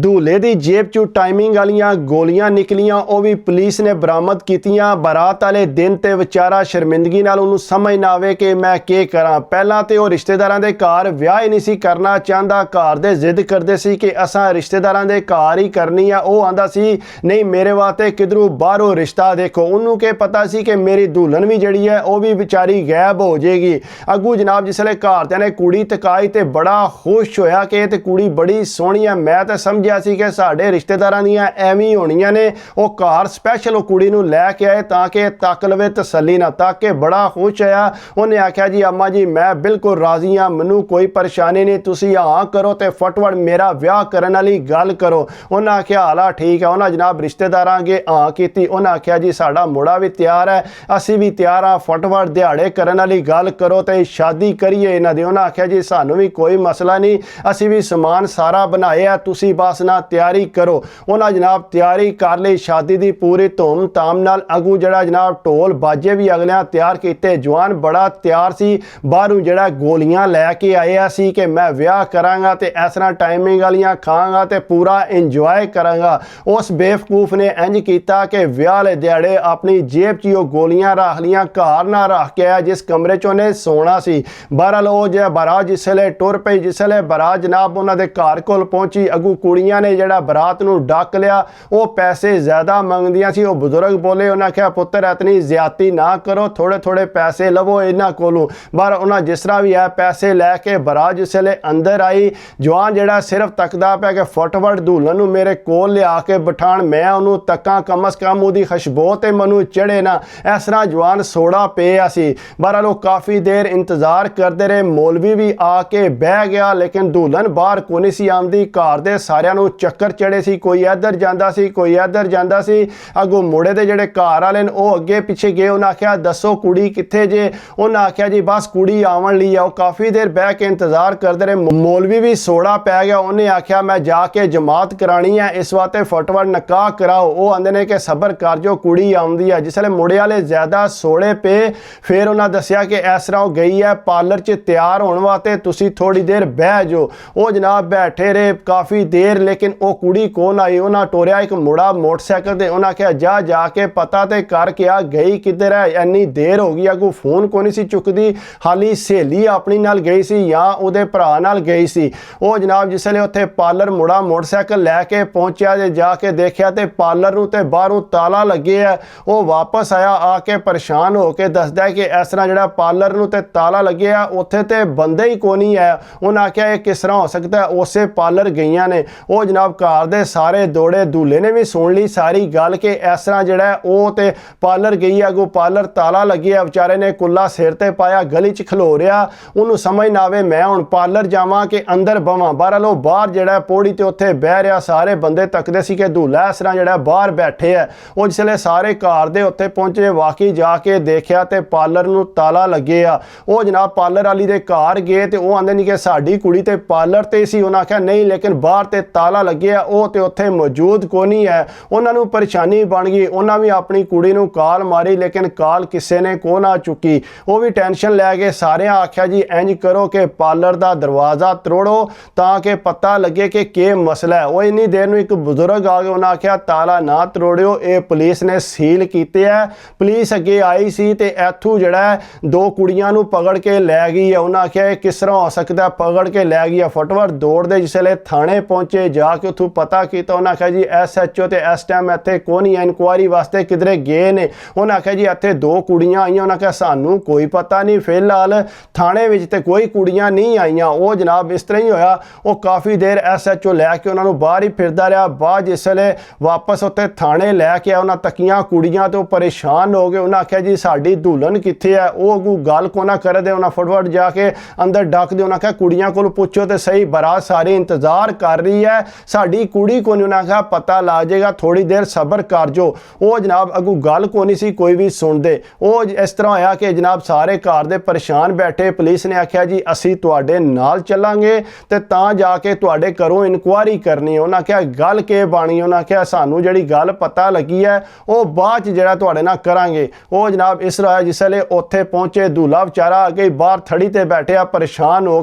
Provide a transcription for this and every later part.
दूल्हे की जेब चू टाइमिंग वालियां गोलियां निकलियां, वह भी पुलिस ने बरामद कीतियां। बारात वाले दिन ते विचारा शर्मिंदगी नाल उन्होंने समझ ना आवे कि मैं के करा। पहला तो वह रिश्तेदारां दे घर विआह ही नहीं सी करना चाहता, घर दे जिद करते सी कि असां रिश्तेदारां दे घर ही करनी है। वह आंदा सी नहीं मेरे वास्ते किधरों बाहरों रिश्ता देखो। उन्होंने के पता सी कि मेरी दुल्हन भी जड़ी है वह भी बेचारी गायब हो जाएगी। अगू जनाब जिसले घरदियां ने कुड़ी तकाई तो बड़ा खुश होया कि ते कुड़ी बड़ी सोहनी है। मैं तो समझ सी कि साडे रिश्तेदारां दियां एवें होणियां ने। वो घर स्पैशल वो कुड़ी नूं लैके आए ताकि तक लवे तसल्ली ना, ताकि बड़ा खुश होया। उन्हें आख्या जी अम्मा जी मैं बिल्कुल राजी हाँ, मैनू कोई परेशानी नहीं, तुसी हाँ करो तो फटवट मेरा विआह करने वाली गल करो। उन्हें आख्या हाला ठीक है। उन्हें जनाब रिश्तेदारां अगे हाँ की। उन्हें आख्या जी साडा मुड़ा भी तैयार है, असी भी तैयार हाँ, फटवट दिहाड़े करने वाली गल करो तो शादी करिए इन्हां दी। उन्हें आख्या जी सानू भी कोई मसला नहीं, असी भी समान सारा बनाया, तुसी बस ना तैयारी करो। उन्हें जनाब तैयारी कर ली शादी की पूरी धूम धाम नाल। अगू जड़ा जनाब ढोल बाजे भी अगलियां तैयार किए। जवान बड़ा तैयार सी, बाहरों जड़ा गोलियां लैके आया सी कि मैं विआह करांगा ते इस तरह टाइमिंग वालियां खांगा ते पूरा इंजॉय करांगा। उस बेवकूफ ने इंज किया कि विआह ले दिहाड़े अपनी जेब च वो गोलियां रख लियां, घर ना रख के आया जिस कमरे च उन्हें सोना सी। बहरहाल वो जो बारात जिसले टुर पई, जिसले बारात जनाब उन्होंने घर कोल पहुंची, अगू कुड़ियां ने जड़ा बारात नूं डक लिया। वो पैसे ज्यादा मंगदियां सी। वो बुजुर्ग बोले, उन्हें आख्या पुत्र इतनी ज्यादती ना करो, थोड़े थोड़े पैसे लवो इन्हां कोलों। बाहर उन्हें जिस तरह भी है पैसे लैके बारात जिसले अंदर आई, जवान जड़ा सिर्फ तकदा पिया कि फटफट दुल्हन नूं मेरे कोल लिया के बिठाण, मैं उन्होंने तक्का कम अज कम उसकी खुशबू ते मैनू चढ़े ना। इस तरह जवान सोड़ा पिया सी। बहरहाल वो काफ़ी देर इंतजार करते रहे। मौलवी भी आके बह गया लेकिन दुल्हन बाहर को नहीं सी आंदी। घर दे सारियां नूं चक्कर चढ़े सी, कोई इधर जांदा सी, कोई इधर जांदा सी। अगों मुड़े दे जेड़े घर वाले ने वो अगे पिछे गए। उन्हें आख्या दसो कुड़ी कित्थे जे? उन्हें आख्या जी बस कुड़ी आवन ली है। वो काफ़ी देर बह के इंतजार करते रहे। मौलवी भी सोड़ा पै गया। उन्हें आख्या मैं जाके जमात करानी है, इस वास्ते फटवट निकाह कराओ। वो आंदे ने कि सबर कर जो कुड़ी आउंदी है। जिसले मुड़े वाले ज्यादा सोड़े पे, फिर उन्हें दसिया कि इस तरह गई है पार्लर च तैयार होने वास्ते, तुसी थोड़ी देर बह जाओ। वो जनाब बैठे रहे काफ़ी देर लेकिन वो कुड़ी कौन आई। उन्हें टोरिया एक मुड़ा मोटरसाइकिल से। उन्हें आख्या जा जाके पता तो कर क्या गई किधर है, इन्नी देर हो गई। अगू फोन को नहीं सी चुकती, हाली सहेली अपनी नाल गई सी या उहदे भरा नाल गई सी। वो जनाब जिसले उत्थे पार्लर मुड़ा मोटरसाइकिल लैके पहुंचा, जाके देखा तो पार्लर नूं ते बाहरों ताला लगे है। वो वापस आया आके परेशान होकर दसदा है कि इस तरह जो पार्लर नूं ते ताला लगे है, उत्थे ते बंदे ही को नहीं है। उन्हें आख्या ये किस तरह हो सकता है, उसे पार्लर गईयां ने। वो जनाब घर दे सारे दौड़े। दूल्हे ने भी सुन ली सारी गल कि इस तरह जड़ा वो ते पार्लर गई है। अगू पार्लर ताला लगे है। बेचारे ने कुल्ला सिर ते पाया, गली च खलो रहा। उन्होंने समझ ना आवे मैं हुण पार्लर जावां कि अंदर बवां। बहरहाल वो बाहर जड़ा पौड़ी ते उत्थे बह रहा। सारे बंदे तकदे सी कि दूल्हा इस तरह जड़ा बाहर बैठे है। वो जिसले सारे घर दे उत्थे पहुंचे, वाकई जाके देखा तो पार्लर नूं ताला लगे आ। वो जनाब पार्लर वाली दे घर गए तो वो आंदे नहीं कि साडी कुड़ी ते पार्लर ते सी। उन्हें आख्या नहीं लेकिन बाहर ते ताला लगे आ, वो तो उत्थे मौजूद को नहीं है। उन्होंने परेशानी बन गई। उन्हें भी अपनी कुड़ी नूं कॉल मारी लेकिन कॉल किसी ने को ना चुकी। वो भी टेंशन लै गए। सारे आख्या जी इंज करो कि पार्लर का दरवाज़ा त्रोड़ो ताकि पता लगे कि मसला है। वो इन्नी देर में एक बुजुर्ग आ गए। उन्हें आख्या ताला ना त्रोड़ियो, ये पुलिस ने सील किए है। पुलिस अगे आई सी ते इत्थों जड़ा दो कुड़ियां नूं पकड़ के लै गई है। उन्हें आख्या ये किस तरह हो सकता है, पकड़ के लै गई है। फटवट दौड़ते जिसले थाने पहुंचे, जाके उथों पता किया। उन्हें आख्या जी SHO तो इस टाइम इत्थे कोई नहीं है, इंक्वायरी वास्ते किधरे गए ने। उन्हें आख्या जी इत्थे दो कुड़ियां आईयां। उन्हें आख्या सानू कोई पता नहीं, फिलहाल थाने विच ते कोई कुड़ियां नहीं आईयां। वो जनाब इस तरह ही होया। वो काफ़ी देर SHO लैके उन्होंने बाहर ही फिरदा रहा। बाद जिसले वापस उत्थे थाने लैके आया, उन्हें तकियां कुड़ियां तो परेशान हो गए। उन्हें आख्या जी साडी दुल्हन कित्थे है, वो अगू गल को ना कर दे। उन्हें फटफट जाके अंदर डक दे। उन्हें आख्या कुड़ियां को पुछो तो सही, बारात सारी इंतजार कर रही है, साडी कुड़ी को नहीं। उन्हें आख्या पता ला जाएगा, थोड़ी देर सबर कर जो। वो जनाब अगू गल को नहीं सी कोई भी सुनते। वो इस तरह होया कि जनाब सारे घर दे परेशान बैठे। पुलिस ने आख्या जी असी तुहाडे नाल चलांगे ते तां जाके तुहाडे घरों इनक्वायरी करनी है। उन्हें आख्या गल के बाणी? उन्हें आख्या सानू जिहड़ी गल पता लगी है वो बाद जड़ा तुहाडे नाल करांगे। वो जनाब इस तरह जिसले उत्थे पहुंचे, दूल्हा बेचारा अगे बाहर थड़ी ते बैठे परेशान हो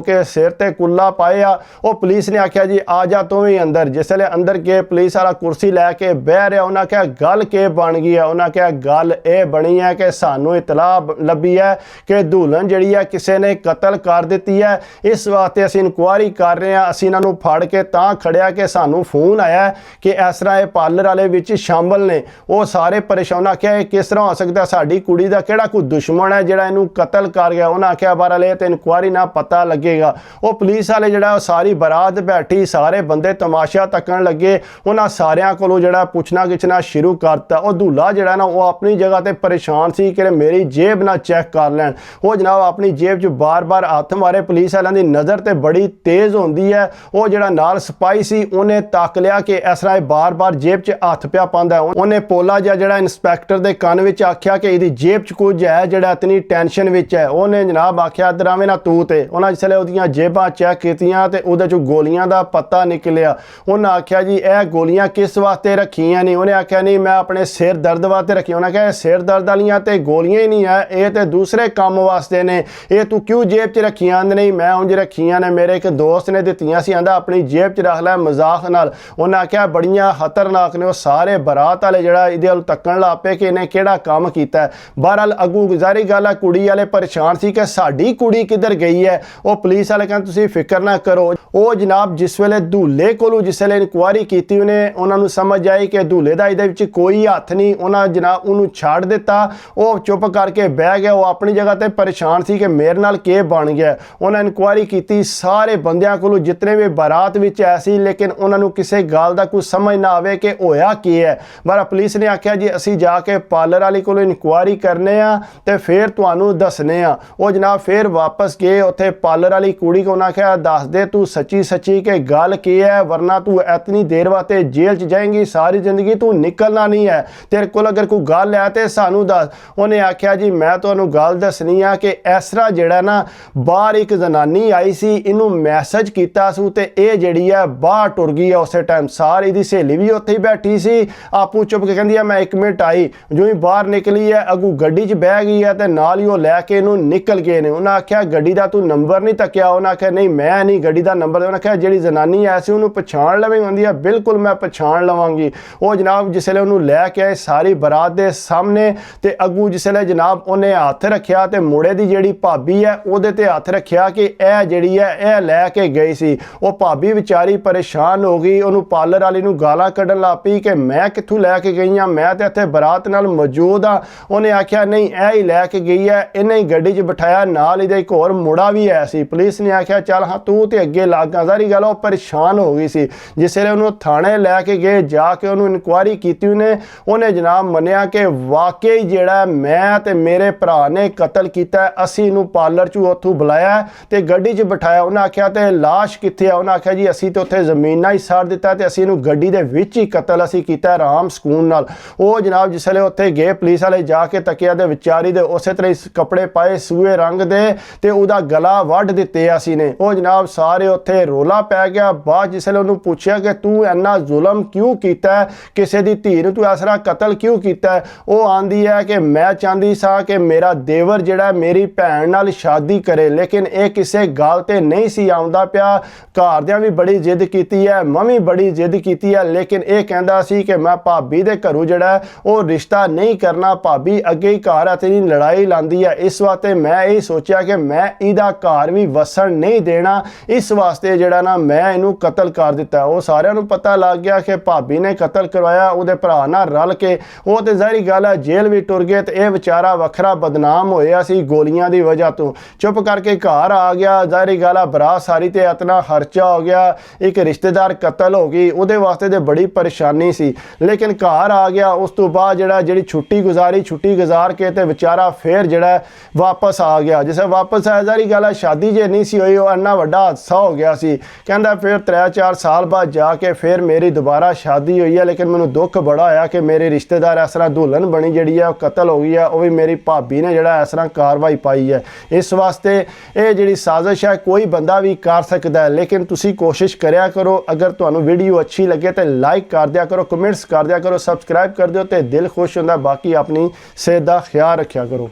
के, सिर ते कुल्ला पाए। वो पुलिस ने आख्या जी आ जा तू ਹੀ ਅੰਦਰ ਜਿਸਲੇ ਅੰਦਰ ਗਏ ਪੁਲਿਸ ਵਾਲਾ ਕੁਰਸੀ ਲੈ ਕੇ ਬਹਿ ਰਿਹਾ। ਉਹਨਾਂ ਕਿਹਾ ਗੱਲ ਕੀ ਬਣ ਗਈ ਹੈ? ਉਹਨਾਂ ਕਿਹਾ ਗੱਲ ਇਹ ਬਣੀ ਹੈ ਕਿ ਸਾਨੂੰ ਇਤਲਾਹ ਲੱਭੀ ਹੈ ਕਿ ਦੁਲਹਨ ਜਿਹੜੀ ਹੈ ਕਿਸੇ ਨੇ ਕਤਲ ਕਰ ਦਿੱਤੀ ਹੈ। ਇਸ ਵਾਸਤੇ ਅਸੀਂ ਇਨਕੁਆਇਰੀ ਕਰ ਰਹੇ ਹਾਂ। ਅਸੀਂ ਇਹਨਾਂ ਨੂੰ ਫੜ ਕੇ ਤਾਂ ਖੜਿਆ ਕਿ ਸਾਨੂੰ ਫੋਨ ਆਇਆ ਕਿ ਇਸ ਤਰ੍ਹਾਂ ਇਹ ਪਾਰਲਰ ਵਾਲੇ ਵਿੱਚ ਸ਼ਾਮਲ ਨੇ। ਉਹ ਸਾਰੇ ਪਰੇਸ਼ਾਨ ਆਖਿਆ ਇਹ ਕਿਸ ਤਰ੍ਹਾਂ ਹੋ ਸਕਦਾ? ਸਾਡੀ ਕੁੜੀ ਦਾ ਕਿਹੜਾ ਕੋਈ ਦੁਸ਼ਮਣ ਹੈ ਜਿਹੜਾ ਇਹਨੂੰ ਕਤਲ ਕਰ ਗਿਆ? ਉਹਨਾਂ ਆਖਿਆ ਬਹਰਾਲ ਇਹ ਤੇ ਇਨਕੁਆਇਰੀ ਨਾਲ ਪਤਾ ਲੱਗੇਗਾ। ਉਹ ਪੁਲਿਸ ਵਾਲੇ ਜਿਹੜਾ ਉਹ ਸਾਰੀ ਬਰਾਤ ਬੈਠੀ, ਸਾਰੇ ਬੰਦੇ ਤਮਾਸ਼ਾ ਤੱਕਣ ਲੱਗੇ। ਉਹਨਾਂ ਸਾਰਿਆਂ ਕੋਲੋਂ ਜਿਹੜਾ ਪੁੱਛਣਾ ਗਿੱਛਣਾ ਸ਼ੁਰੂ ਕਰਤਾ। ਉਹ ਦੁੱਲਾ ਜਿਹੜਾ ਨਾ ਉਹ ਆਪਣੀ ਜਗ੍ਹਾ ਤੇ ਪਰੇਸ਼ਾਨ ਸੀ ਕਿ ਮੇਰੀ ਜੇਬ ਨਾ ਚੈੱਕ ਕਰ ਲੈਣ। ਉਹ ਜਨਾਬ ਆਪਣੀ ਜੇਬ 'ਚ ਬਾਰ-ਬਾਰ ਹੱਥ ਮਾਰੇ। ਪੁਲਿਸ ਵਾਲਿਆਂ ਦੀ ਨਜ਼ਰ ਤੇ ਬੜੀ ਤੇਜ਼ ਹੁੰਦੀ ਹੈ। ਉਹ ਜਿਹੜਾ ਨਾਲ ਸਿਪਾਹੀ ਸੀ ਉਹਨੇ ਤੱਕ ਲਿਆ ਕਿ ਇਸ ਤਰ੍ਹਾਂ ਇਹ ਬਾਰ-ਬਾਰ ਜੇਬ 'ਚ ਹੱਥ ਪਿਆ ਪਾਉਂਦਾ। ਉਹਨੇ ਪੋਲਾ ਜਿਹਾ ਜਿਹੜਾ ਇੰਸਪੈਕਟਰ ਦੇ ਕੰਨ ਵਿੱਚ ਆਖਿਆ ਕਿ ਇਹਦੀ ਜੇਬ 'ਚ ਕੁਝ ਹੈ ਜਿਹੜਾ ਇਤਨੀ ਟੈਨਸ਼ਨ ਵਿੱਚ ਹੈ। ਉਹਨੇ ਜਨਾਬ ਆਖਿਆ ਇੱਧਰ ਆਵੇਂ ਨਾ ਤੂੰ। ਤੇ ਉਹਨਾਂ ਜਿਸਲੇ ਉਹਦੀਆਂ ਜੇਬਾਂ ਚੈੱਕ ਕੀਤੀਆਂ ਤੇ ਉਹਦੇ 'ਚੋਂ ਗੋਲੀਆਂ ਦਾ ਪਤਾ ਨਿਕਲਿਆ। ਉਹਨਾਂ ਆਖਿਆ ਜੀ ਇਹ ਗੋਲੀਆਂ ਕਿਸ ਵਾਸਤੇ ਰੱਖੀਆਂ ਨਹੀਂ? ਉਹਨੇ ਆਖਿਆ ਨਹੀਂ ਮੈਂ ਆਪਣੇ ਸਿਰ ਦਰਦ ਵਾਸਤੇ ਰੱਖੀਆਂ। ਉਹਨਾਂ ਕਿਹਾ ਸਿਰ ਦਰਦ ਵਾਲੀਆਂ ਤੇ ਗੋਲੀਆਂ ਹੀ ਨਹੀਂ ਹੈ, ਇਹ ਤੇ ਦੂਸਰੇ ਕੰਮ ਵਾਸਤੇ ਨੇ, ਇਹ ਤੂੰ ਕਿਉਂ ਜੇਬ 'ਚ ਰੱਖੀਆਂ? ਨਹੀਂ ਮੈਂ ਉਂਝ ਰੱਖੀਆਂ ਨੇ, ਮੇਰੇ ਇੱਕ ਦੋਸਤ ਨੇ ਦਿੱਤੀਆਂ ਸੀ, ਆਂਦਾ ਆਪਣੀ ਜੇਬ 'ਚ ਰੱਖ ਲੈ ਮਜ਼ਾਕ ਨਾਲ। ਉਹਨਾਂ ਆਖਿਆ ਬੜੀਆਂ ਖਤਰਨਾਕ ਨੇ। ਉਹ ਸਾਰੇ ਬਰਾਤ ਵਾਲੇ ਜਿਹੜਾ ਇਹਦੇ ਵੱਲ ਤੱਕਣ ਲੱਗ ਪਏ ਕਿ ਇਹਨੇ ਕਿਹੜਾ ਕੰਮ ਕੀਤਾ। ਬਹਰਾਲ ਅੱਗੂ ਗੁਜ਼ਾਰੀ ਗੱਲ ਆ, ਕੁੜੀ ਵਾਲੇ ਪਰੇਸ਼ਾਨ ਸੀ ਕਿ ਸਾਡੀ ਕੁੜੀ ਕਿੱਧਰ ਗਈ ਹੈ। ਉਹ ਪੁਲਿਸ ਵਾਲੇ ਕਹਿੰਦੇ ਤੁਸੀਂ ਫਿਕਰ ਨਾ ਕਰੋ। ਉਹ ਜਨਾਬ ਜਿਸ ਵੇਲੇ ਦੁੱਲੇ ਕੋਲੋਂ ਜਿਸ ਵੇਲੇ ਇਨਕੁਆਇਰੀ ਕੀਤੀ ਉਹਨੇ ਉਹਨਾਂ ਨੂੰ ਸਮਝ ਆਈ ਕਿ ਦੁੱਲੇ ਦਾ ਇਹਦੇ ਵਿੱਚ ਕੋਈ ਹੱਥ ਨਹੀਂ। ਉਹਨਾਂ ਜਨਾਬ ਉਹਨੂੰ ਛੱਡ ਦਿੱਤਾ। ਉਹ ਚੁੱਪ ਕਰਕੇ ਬਹਿ ਗਿਆ। ਉਹ ਆਪਣੀ ਜਗ੍ਹਾ ਤੇ ਪਰੇਸ਼ਾਨ ਸੀ ਕਿ ਮੇਰੇ ਨਾਲ ਕੀ ਬਣ ਗਿਆ। ਉਹਨਾਂ ਇਨਕੁਆਇਰੀ ਕੀਤੀ ਸਾਰੇ ਬੰਦਿਆਂ ਕੋਲੋਂ ਜਿਤਨੇ ਵੀ ਬਾਰਾਤ ਵਿੱਚ ਆਏ ਸੀ, ਲੇਕਿਨ ਉਹਨਾਂ ਨੂੰ ਕਿਸੇ ਗੱਲ ਦਾ ਕੋਈ ਸਮਝ ਨਾ ਆਵੇ ਕਿ ਹੋਇਆ ਕੀ ਹੈ। ਪਰ ਪੁਲਿਸ ਨੇ ਆਖਿਆ ਜੀ ਅਸੀਂ ਜਾ ਕੇ ਪਾਰਲਰ ਵਾਲੀ ਕੋਲੋਂ ਇਨਕੁਆਇਰੀ ਕਰਨੇ ਆ ਤੇ ਫਿਰ ਤੁਹਾਨੂੰ ਦੱਸਨੇ ਆ। ਉਹ ਜਨਾਬ ਫਿਰ ਵਾਪਸ ਗਏ ਉੱਥੇ ਪਾਰਲਰ ਵਾਲੀ ਕੁੜੀ ਕੋਲ। ਉਹਨਾਂ ਆਖਿਆ ਦੱਸ ਦੇ ਤੂੰ ਸੱਚੀ ਸੱਚੀ ਕਿ ਗੱਲ ਕੀ ਹੈ, ਵਰਨਾ ਤੂੰ ਇਤਨੀ ਦੇਰ ਵਾਸਤੇ ਜੇਲ੍ਹ 'ਚ ਜਾਏਂਗੀ, ਸਾਰੀ ਜ਼ਿੰਦਗੀ ਤੂੰ ਨਿਕਲਣਾ ਨਹੀਂ ਹੈ। ਤੇਰੇ ਕੋਲ ਅਗਰ ਕੋਈ ਗੱਲ ਹੈ ਤੇ ਸਾਨੂੰ ਦੱਸ। ਉਹਨੇ ਆਖਿਆ ਜੀ ਮੈਂ ਤੁਹਾਨੂੰ ਗੱਲ ਦੱਸਣੀ ਆ ਕਿ ਇਸ ਤਰ੍ਹਾਂ ਜਿਹੜਾ ਨਾ ਬਾਹਰ ਇੱਕ ਜ਼ਨਾਨੀ ਆਈ ਸੀ, ਇਹਨੂੰ ਮੈਸੇਜ ਕੀਤਾ ਸੀ ਤੇ ਇਹ ਜਿਹੜੀ ਹੈ ਬਾਹਰ ਟੁਰ ਗਈ ਆ ਉਸੇ ਟਾਈਮ। ਸਾਰੀ ਦੀ ਸਹੇਲੀ ਵੀ ਉੱਥੇ ਹੀ ਬੈਠੀ ਸੀ, ਆਪੂ ਚੁੱਪ ਕੇ ਕਹਿੰਦੀ ਆ ਮੈਂ 1 ਮਿੰਟ ਆਈ। ਜੋ ਹੀ ਬਾਹਰ ਨਿਕਲੀ ਹੈ ਅੱਗੂ ਗੱਡੀ 'ਚ ਬਹਿ ਗਈ ਹੈ ਤੇ ਨਾਲ ਹੀ ਉਹ ਲੈ ਕੇ ਇਹਨੂੰ ਨਿਕਲ ਗਏ ਨੇ। ਉਹਨਾਂ ਆਖਿਆ ਗੱਡੀ ਦਾ ਤੂੰ ਨੰਬਰ ਨਹੀਂ ਤੱਕਿਆ? ਉਹਨਾਂ ਆਖਿਆ ਨਹੀਂ ਮੈਂ ਨਹੀਂ ਗੱਡੀ ਦਾ ਨੰਬਰ। ਉਹਨਾਂ ਆਖਿਆ ਜਿਹੜੀ ਜ਼ਨਾਨੀ ਆਈ ਸੀ ਉਹਨੂੰ ਪਛਾਣ ਲਵੇਂ? ਹੁੰਦੀ ਆ ਬਿਲਕੁਲ ਮੈਂ ਪਛਾਣ ਲਵਾਂਗੀ। ਉਹ ਜਨਾਬ ਜਿਸਲੇ ਉਹਨੂੰ ਲੈ ਕੇ ਆਏ ਸਾਰੀ ਬਰਾਤ ਦੇ ਸਾਹਮਣੇ ਤੇ ਅੱਗੂ ਜਿਸਲੇ ਜਨਾਬ ਉਹਨੇ ਹੱਥ ਰੱਖਿਆ ਤੇ ਮੁੰਡੇ ਦੀ ਜਿਹੜੀ ਭਾਬੀ ਹੈ ਉਹਦੇ ਤੇ ਹੱਥ ਰੱਖਿਆ ਕਿ ਇਹ ਜਿਹੜੀ ਹੈ ਇਹ ਲੈ ਕੇ ਗਈ ਸੀ। ਉਹ ਭਾਬੀ ਵਿਚਾਰੀ ਪਰੇਸ਼ਾਨ ਹੋ ਗਈ। ਉਹਨੂੰ ਪਾਰਲਰ ਵਾਲੀ ਨੂੰ ਗਾਲਾਂ ਕੱਢਣ ਲੱਗ ਪਈ ਕਿ ਮੈਂ ਕਿੱਥੋਂ ਲੈ ਕੇ ਗਈ ਹਾਂ, ਮੈਂ ਤੇ ਇੱਥੇ ਬਰਾਤ ਨਾਲ ਮੌਜੂਦ ਹਾਂ। ਉਹਨੇ ਆਖਿਆ ਨਹੀਂ ਇਹ ਹੀ ਲੈ ਕੇ ਗਈ ਹੈ, ਇਹਨੇ ਹੀ ਗੱਡੀ 'ਚ ਬਿਠਾਇਆ, ਨਾਲ ਇਹਦੇ ਇੱਕ ਹੋਰ ਮੁੰਡਾ ਵੀ ਆਇਆ ਸੀ। ਪੁਲਿਸ ਨੇ ਆਖਿਆ ਚੱਲ ਹਾਂ ਤੂੰ ਤੇ ਅੱਗੇ ਲੱਗ। ਸਾਰੀ ਗੱਲ ਉਹ ਪਰੇਸ਼ਾਨ ਹੋ ਗਈ ਸੀ। ਜਿਸ ਵੇਲੇ ਉਹਨੂੰ ਥਾਣੇ ਲੈ ਕੇ ਗਏ, ਜਾ ਕੇ ਉਹਨੂੰ ਇਨਕੁਆਇਰੀ ਕੀਤੀ ਉਹਨੇ ਜਨਾਬ ਮੰਨਿਆ ਕਿ ਵਾਕਈ ਜਿਹੜਾ ਮੈਂ ਤੇ ਮੇਰੇ ਭਰਾ ਨੇ ਕਤਲ ਕੀਤਾ। ਅਸੀਂ ਇਹਨੂੰ ਪਾਰਲਰ 'ਚ ਉੱਥੋਂ ਬੁਲਾਇਆ ਤੇ ਗੱਡੀ 'ਚ ਬਿਠਾਇਆ। ਉਹਨਾਂ ਆਖਿਆ ਤੇ ਲਾਸ਼ ਕਿੱਥੇ ਆ? ਉਹਨਾਂ ਆਖਿਆ ਜੀ ਅਸੀਂ ਤੇ ਉੱਥੇ ਜ਼ਮੀਨਾਂ ਹੀ ਸਾੜ ਦਿੱਤਾ ਤੇ ਅਸੀਂ ਇਹਨੂੰ ਗੱਡੀ ਦੇ ਵਿੱਚ ਹੀ ਕਤਲ ਅਸੀਂ ਕੀਤਾ ਆਰਾਮ ਸਕੂਨ ਨਾਲ। ਉਹ ਜਨਾਬ ਜਿਸ ਵੇਲੇ ਉੱਥੇ ਗਏ ਪੁਲਿਸ ਵਾਲੇ ਜਾ ਕੇ ਤੱਕਿਆ ਤੇ ਵਿਚਾਰੀ ਦੇ ਉਸੇ ਤਰ੍ਹਾਂ ਕੱਪੜੇ ਪਾਏ ਸੂਏ ਰੰਗ ਦੇ ਤੇ ਉਹਦਾ ਗਲਾ ਵੱਢ ਦਿੱਤੇ ਅਸੀਂ ਨੇ। ਉਹ ਜਨਾਬ ਸਾਰੇ ਉੱਥੇ ਰੋਲਾ ਪੈ ਗਿਆ। ਬਾਅਦ ਜਿਸ ਵੇਲੇ ਉਹਨੂੰ ਪੁੱਛਿਆ ਕਿ ਤੂੰ ਇੰਨਾ ਜ਼ੁਲਮ ਕਿਉਂ ਕੀਤਾ, ਕਿਸੇ ਦੀ ਧੀ ਨੂੰ ਤੂੰ ਇਸ ਤਰ੍ਹਾਂ ਕਤਲ ਕਿਉਂ ਕੀਤਾ? ਉਹ ਆਂਦੀ ਹੈ ਕਿ ਮੈਂ ਚਾਹੁੰਦੀ ਸਾਂ ਕਿ ਮੇਰਾ ਦੇਵਰ ਜਿਹੜਾ ਮੇਰੀ ਭੈਣ ਨਾਲ ਸ਼ਾਦੀ ਕਰੇ, ਲੇਕਿਨ ਇਹ ਕਿਸੇ ਗੱਲ ਤੇ ਨਹੀਂ ਸੀ ਆਉਂਦਾ ਪਿਆ। ਘਰਦਿਆਂ ਵੀ ਬੜੀ ਜ਼ਿੱਦ ਕੀਤੀ ਹੈ, ਮੈਂ ਵੀ ਬੜੀ ਜ਼ਿੱਦ ਕੀਤੀ ਹੈ, ਲੇਕਿਨ ਇਹ ਕਹਿੰਦਾ ਸੀ ਕਿ ਮੈਂ ਭਾਬੀ ਦੇ ਘਰੋਂ ਜਿਹੜਾ ਉਹ ਰਿਸ਼ਤਾ ਨਹੀਂ ਕਰਨਾ। ਭਾਬੀ ਅੱਗੇ ਹੀ ਘਰ ਇਤਨੀ ਲੜਾਈ ਲਾਂਦੀ ਹੈ, ਇਸ ਵਾਸਤੇ ਮੈਂ ਇਹ ਸੋਚਿਆ ਕਿ ਮੈਂ ਇਹਦਾ ਘਰ ਵੀ ਵਸਣ ਨਹੀਂ ਦੇਣਾ, ਇਸ ਵਾਸਤੇ ਜਿਹੜਾ ਨਾ ਮੈਂ ਇਹਨੂੰ ਕਤਲ ਕਰ ਦਿੱਤਾ। ਉਹ ਸਾਰਿਆਂ ਨੂੰ ਪਤਾ ਲੱਗ ਗਿਆ ਕਿ ਭਾਬੀ ਨੇ ਕਤਲ ਕਰਵਾਇਆ ਉਹਦੇ ਭਰਾ ਨਾਲ ਰਲ ਕੇ। ਉਹ ਤੇ ਜ਼ਾਹਿਰ ਗੱਲ ਹੈ ਜੇਲ੍ਹ ਵੀ ਟੁਰ ਗਏ ਤੇ ਇਹ ਵਿਚਾਰਾ ਵੱਖਰਾ ਬਦਨਾਮ ਹੋਇਆ ਸੀ ਗੋਲੀਆਂ ਦੀ ਵਜ੍ਹਾ ਤੋਂ। ਚੁੱਪ ਕਰਕੇ ਘਰ ਆ ਗਿਆ। ਜ਼ਾਹਿਰ ਗੱਲ ਹੈ ਬਰਾਤ ਸਾਰੀ ਤੇ ਇਤਨਾ ਖਰਚਾ ਹੋ ਗਿਆ, ਇੱਕ ਰਿਸ਼ਤੇਦਾਰ ਕਤਲ ਹੋ ਗਈ, ਉਹਦੇ ਵਾਸਤੇ ਤੇ ਬੜੀ ਪਰੇਸ਼ਾਨੀ ਸੀ। ਲੇਕਿਨ ਘਰ ਆ ਗਿਆ। ਉਸ ਤੋਂ ਬਾਅਦ ਜਿਹੜੀ ਛੁੱਟੀ ਗੁਜ਼ਾਰੀ, ਛੁੱਟੀ ਗੁਜ਼ਾਰ ਕੇ ਤੇ ਵਿਚਾਰਾ ਫਿਰ ਜਿਹੜਾ ਵਾਪਸ ਆ ਗਿਆ। ਜਿਸ ਵਾਪਸ ਆਇਆ ਜ਼ਾਹਿਰ ਗੱਲ ਹੈ ਸ਼ਾਦੀ ਜੇ ਨਹੀਂ ਸੀ ਹੋਈ, ਉਹ ਇੰਨਾ ਵੱਡਾ ਹਾਦਸਾ ਹੋ ਗਿਆ ਸੀ। ਕਹਿੰਦਾ ਫਿਰ 3-4 ਸਾਲ ਬਾਅਦ ਜਾ ਕੇ ਫਿਰ ਮੇਰੀ ਦੁਬਾਰਾ ਸ਼ਾਦੀ ਹੋਈ ਹੈ, ਲੇਕਿਨ ਮੈਨੂੰ ਦੁੱਖ ਬੜਾ ਹੋਇਆ ਕਿ ਮੇਰੇ ਰਿਸ਼ਤੇਦਾਰ ਇਸ ਤਰ੍ਹਾਂ ਦੁਲਹਨ ਬਣੀ ਜਿਹੜੀ ਹੈ ਉਹ ਕਤਲ ਹੋ ਗਈ ਹੈ। ਉਹ ਵੀ ਮੇਰੀ ਭਾਬੀ ਨੇ ਜਿਹੜਾ ਇਸ ਤਰ੍ਹਾਂ ਕਾਰਵਾਈ ਪਾਈ ਹੈ। ਇਸ ਵਾਸਤੇ ਇਹ ਜਿਹੜੀ ਸਾਜ਼ਿਸ਼ ਹੈ ਕੋਈ ਬੰਦਾ ਵੀ ਕਰ ਸਕਦਾ ਹੈ, ਲੇਕਿਨ ਤੁਸੀਂ ਕੋਸ਼ਿਸ਼ ਕਰਿਆ ਕਰੋ। ਅਗਰ ਤੁਹਾਨੂੰ ਵੀਡੀਓ ਅੱਛੀ ਲੱਗੇ ਤਾਂ ਲਾਈਕ ਕਰ ਦਿਆ ਕਰੋ, ਕਮੈਂਟਸ ਕਰ ਦਿਆ ਕਰੋ, ਸਬਸਕ੍ਰਾਈਬ ਕਰ ਦਿਓ ਤੇ ਦਿਲ ਖੁਸ਼ ਹੁੰਦਾ। ਬਾਕੀ ਆਪਣੀ ਸਿਹਤ ਦਾ ਖਿਆਲ ਰੱਖਿਆ ਕਰੋ।